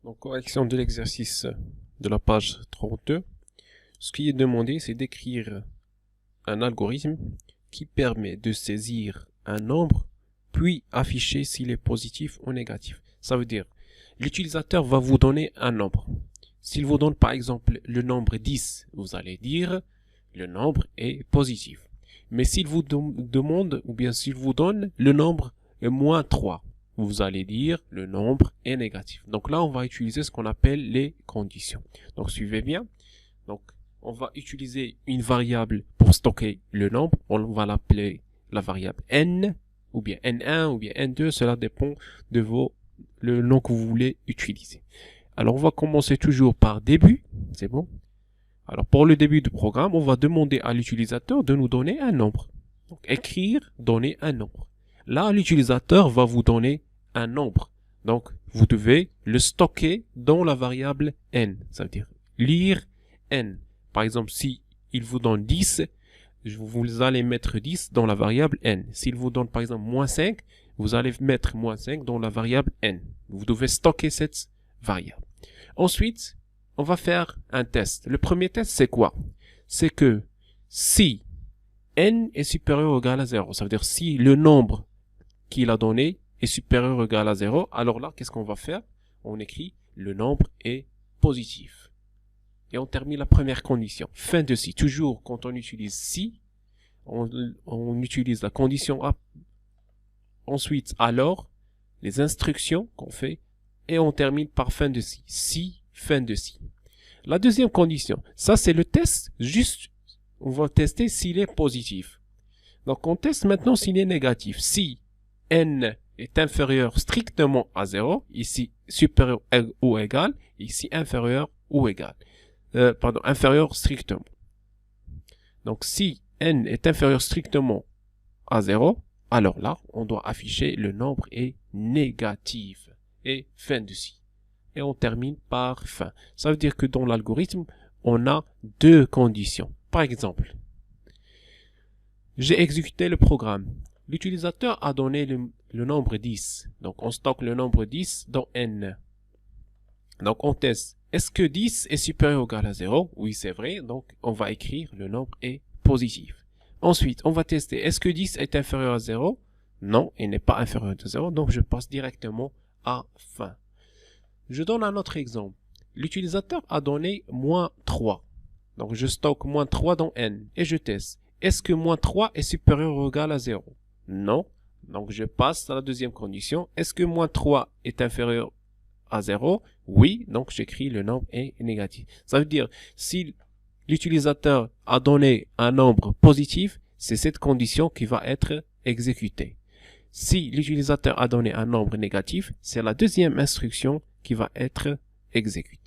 Donc, correction de l'exercice de la page 32. Ce qui est demandé, c'est d'écrire un algorithme qui permet de saisir un nombre, puis afficher s'il est positif ou négatif. Ça veut dire, l'utilisateur va vous donner un nombre. S'il vous donne par exemple le nombre 10, vous allez dire le nombre est positif. Mais s'il vous demande, ou bien s'il vous donne le nombre moins 3, vous allez dire le nombre est négatif. Donc là, on va utiliser ce qu'on appelle les conditions. Donc suivez bien. Donc on va utiliser une variable pour stocker le nombre. On va l'appeler la variable n, ou bien n1, ou bien n2. Cela dépend de le nom que vous voulez utiliser. Alors on va commencer toujours par début. C'est bon? Alors pour le début du programme, on va demander à l'utilisateur de nous donner un nombre. Donc écrire, donner un nombre. Là, l'utilisateur va vous donner un nombre. Donc, vous devez le stocker dans la variable n. Ça veut dire lire n. Par exemple, si il vous donne 10, vous allez mettre 10 dans la variable n. S'il vous donne par exemple moins 5, vous allez mettre moins 5 dans la variable n. Vous devez stocker cette variable. Ensuite, on va faire un test. Le premier test, c'est quoi? C'est que si n est supérieur ou égal à 0, ça veut dire si le nombre qu'il a donné est supérieur ou égal à 0, alors là, qu'est-ce qu'on va faire? On écrit le nombre est positif. Et on termine la première condition. Fin de si. Toujours quand on utilise si, on utilise la condition A. Ensuite, alors, les instructions qu'on fait, et on termine par fin de si. Si, fin de si. La deuxième condition, ça c'est le test, juste, on va tester s'il est positif. Donc on teste maintenant s'il est négatif. Si n est inférieur strictement à 0, ici supérieur ou égal, ici inférieur ou égal. Inférieur strictement. Donc si n est inférieur strictement à 0, alors là, on doit afficher le nombre est négatif. Et fin de si. Et on termine par fin. Ça veut dire que dans l'algorithme, on a deux conditions. Par exemple, j'ai exécuté le programme. L'utilisateur a donné le nombre 10. Donc, on stocke le nombre 10 dans n. Donc, on teste. Est-ce que 10 est supérieur ou égal à 0? Oui, c'est vrai. Donc, on va écrire le nombre est positif. Ensuite, on va tester. Est-ce que 10 est inférieur à 0? Non, il n'est pas inférieur à 0. Donc, je passe directement à fin. Je donne un autre exemple. L'utilisateur a donné moins 3. Donc, je stocke moins 3 dans n et je teste. Est-ce que moins 3 est supérieur ou égal à 0? Non. Donc, je passe à la deuxième condition. Est-ce que moins 3 est inférieur à 0? Oui. Donc, j'écris le nombre est négatif. Ça veut dire, si l'utilisateur a donné un nombre positif, c'est cette condition qui va être exécutée. Si l'utilisateur a donné un nombre négatif, c'est la deuxième instruction qui va être exécutée.